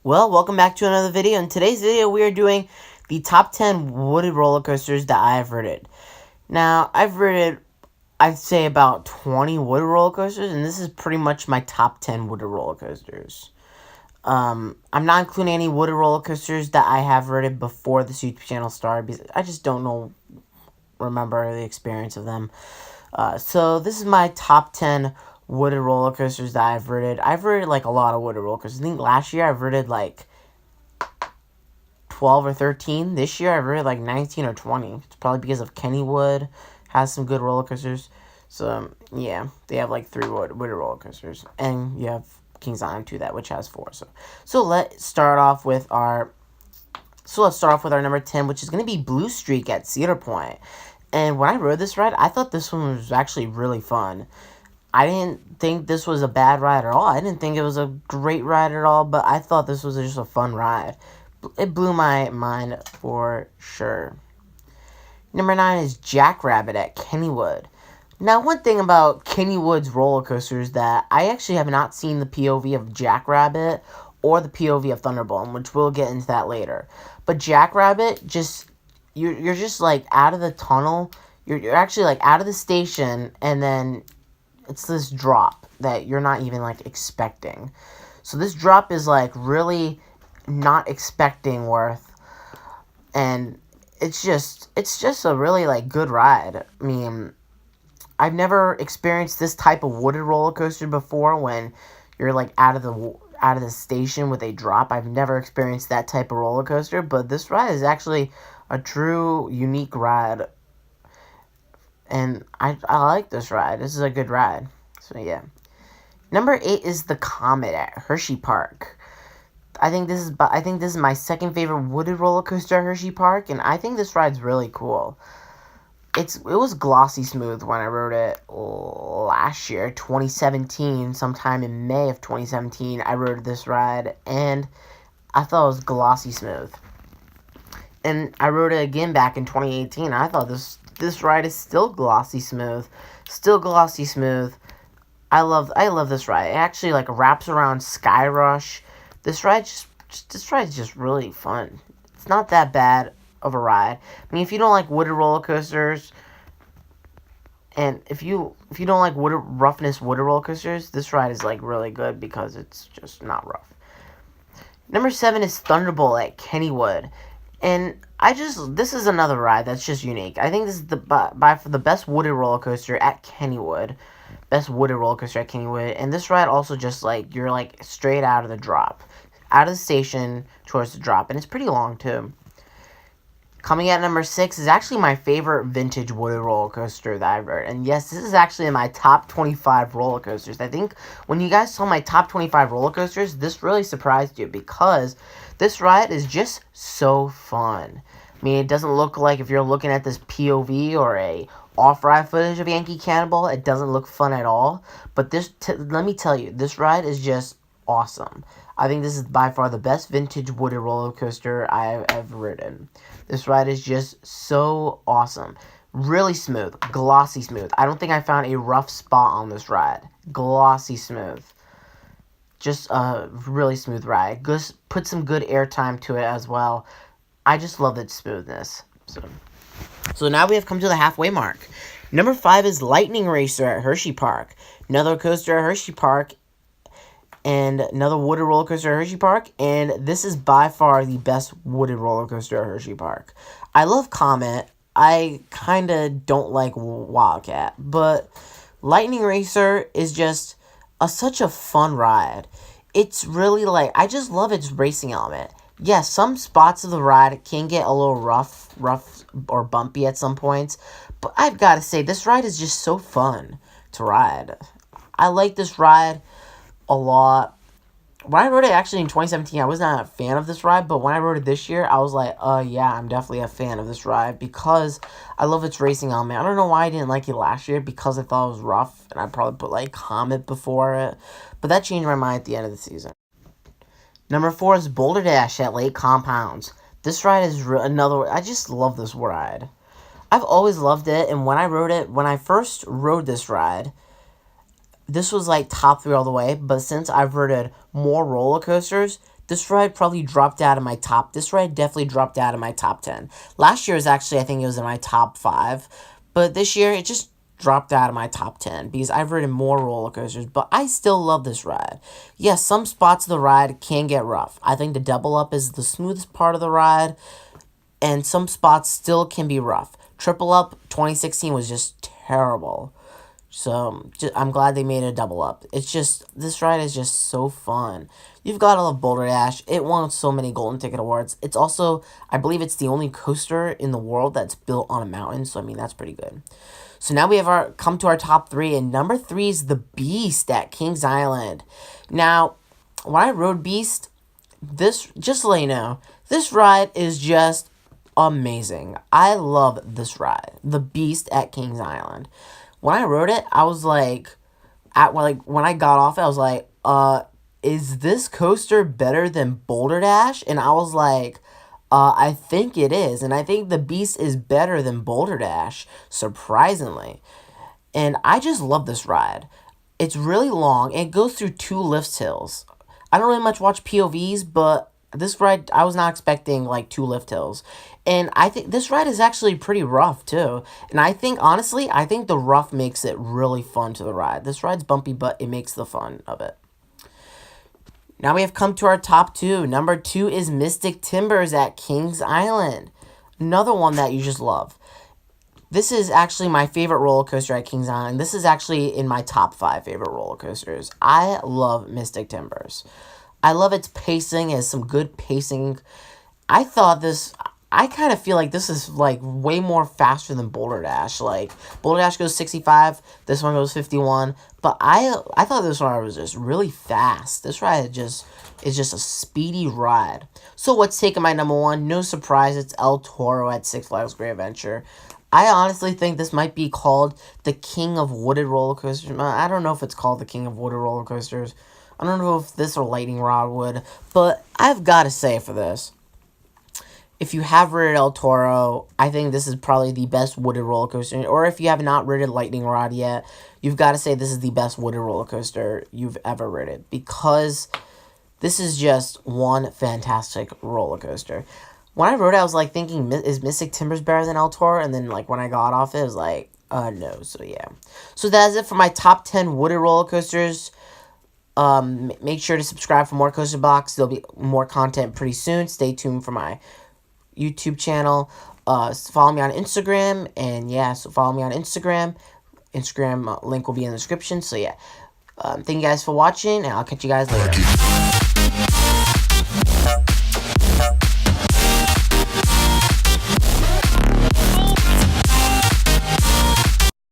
Well, welcome back to another video. In today's video, we are doing the top 10 wooded roller coasters that I have ridden. Now, I've ridden, I'd say, about 20 wooded roller coasters, and this is pretty much my top 10 wooded roller coasters. I'm not including any wooded roller coasters that I have ridden before this YouTube channel started, because I just don't remember the experience of them. So this is my top 10 wooded roller coasters that I've ridden. I've ridden like a lot of wooded roller coasters. I think last year I've ridden like 12 or 13. This year I've ridden like 19 or 20. It's probably because of Kennywood has some good roller coasters. So yeah, they have like 3 wooded roller coasters, and you have Kings Island 2 that which has 4. So let's start off with our number 10, which is going to be Blue Streak at Cedar Point. And when I rode this ride, I thought this one was actually really fun. I didn't think this was a bad ride at all. I didn't think it was a great ride at all, but I thought this was just a fun ride. It blew my mind for sure. Number 9 is Jackrabbit at Kennywood. Now, one thing about Kennywood's roller coaster is that I actually have not seen the POV of Jackrabbit or the POV of Thunderball, which we'll get into that later. But Jackrabbit, you're just like out of the tunnel. You're actually like out of the station, and then it's this drop that you're not even like expecting. So this drop is like really not expecting worth, and it's just a really like good ride. I mean, I've never experienced this type of wooded roller coaster before when you're like out of the station with a drop. I've never experienced that type of roller coaster, but this ride is actually a true unique ride, and I like this ride. This is a good ride. So yeah. Number 8 is the Comet at Hershey Park. I think this is my second favorite wooded roller coaster at Hershey Park, and I think this ride's really cool. It was glossy smooth when I rode it last year, 2017, sometime in May of 2017. I rode this ride, and I thought it was glossy smooth. And I rode it again back in 2018. I thought this ride is still glossy smooth. Still glossy smooth. I love this ride. It actually like wraps around Sky Rush. This ride is just really fun. It's not that bad of a ride. I mean, if you don't like wooded roller coasters, and if you don't like wooded roller coasters, this ride is like really good because it's just not rough. Number 7 is Thunderbolt at Kennywood. And this is another ride that's just unique. I think this is by far the best wooded roller coaster at Kennywood. Best wooded roller coaster at Kennywood. And this ride also just like, you're like straight out of the drop. Out of the station towards the drop. And it's pretty long too. Coming at number 6 is actually my favorite vintage wooded roller coaster that I've heard. And yes, this is actually in my top 25 roller coasters. I think when you guys saw my top 25 roller coasters, this really surprised you because this ride is just so fun. I mean, it doesn't look like, if you're looking at this POV or a off-ride footage of Yankee Cannonball, it doesn't look fun at all. But let me tell you, this ride is just awesome. I think this is by far the best vintage wooded roller coaster I've ever ridden. This ride is just so awesome. Really smooth. Glossy smooth. I don't think I found a rough spot on this ride. Glossy smooth. Just a really smooth ride. Just put some good airtime to it as well. I just love its smoothness. So now we have come to the halfway mark. Number 5 is Lightning Racer at Hershey Park. Another coaster at Hershey Park. And another wooded roller coaster at Hershey Park. And this is by far the best wooded roller coaster at Hershey Park. I love Comet. I kind of don't like Wildcat. But Lightning Racer is just such a fun ride. It's really like, I just love its racing element. Yes, some spots of the ride can get a little rough or bumpy at some points. But I've got to say, this ride is just so fun to ride. I like this ride a lot. When I rode it actually in 2017, I was not a fan of this ride, but when I rode it this year, I was like, yeah, I'm definitely a fan of this ride because I love its racing element. I don't know why I didn't like it last year, because I thought it was rough, and I probably put like Comet before it, but that changed my mind at the end of the season. Number 4 is Boulder Dash at Lake Compounds. This ride is I just love this ride. I've always loved it, and when I first rode this ride, this was like top 3 all the way, but since I've ridden more roller coasters, This ride probably dropped out of my top. This ride definitely dropped out of my top 10. Last year was actually, I think it was in my top 5. But this year, it just dropped out of my top 10 because I've ridden more roller coasters, but I still love this ride. Yes, some spots of the ride can get rough. I think the double up is the smoothest part of the ride, and some spots still can be rough. Triple up 2016 was just terrible. So I'm glad they made a double up. It's just, this ride is just so fun. You've got to love Boulder Dash. It won so many Golden Ticket Awards. It's also, I believe it's the only coaster in the world that's built on a mountain. So, I mean, that's pretty good. So now we have come to our top 3. And number 3 is the Beast at Kings Island. Now, when I rode Beast, just to let you know, this ride is just amazing. I love this ride. The Beast at Kings Island. When I rode it, I was like, when I got off it, I was like, is this coaster better than Boulder Dash? And I was like, I think it is. And I think the Beast is better than Boulder Dash, surprisingly. And I just love this ride. It's really long. It goes through 2 lift hills. I don't really much watch POVs, but this ride, I was not expecting, like, 2 lift hills. And I think this ride is actually pretty rough, too. And I think, honestly, I think the rough makes it really fun to the ride. This ride's bumpy, but it makes the fun of it. Now we have come to our top 2. Number 2 is Mystic Timbers at Kings Island. Another one that you just love. This is actually my favorite roller coaster at Kings Island. This is actually in my top 5 favorite roller coasters. I love Mystic Timbers. I love its pacing. It has some good pacing. I kind of feel like this is, like, way more faster than Boulder Dash. Like, Boulder Dash goes 65, this one goes 51. But I thought this ride was just really fast. This ride is just a speedy ride. So what's taking my number 1? No surprise, it's El Toro at Six Flags Great Adventure. I honestly think this might be called the King of Wooded Roller Coasters. I don't know if it's called the King of Wooded Roller Coasters. I don't know if this or Lightning Rod would. But I've got to say for this, if you have ridden El Toro, I think this is probably the best wooded roller coaster. Or if you have not ridden Lightning Rod yet, you've got to say this is the best wooded roller coaster you've ever ridden. Because this is just one fantastic roller coaster. When I rode it, I was like thinking, is Mystic Timbers better than El Toro? And then like when I got off it, I was like, no. So yeah. So that's it for my top 10 wooded roller coasters. Make sure to subscribe for more Coaster Box. There'll be more content pretty soon. Stay tuned for my YouTube channel. Follow me on Instagram. And yeah, so follow me on Instagram. Instagram link will be in the description. So yeah. Thank you guys for watching, and I'll catch you guys later.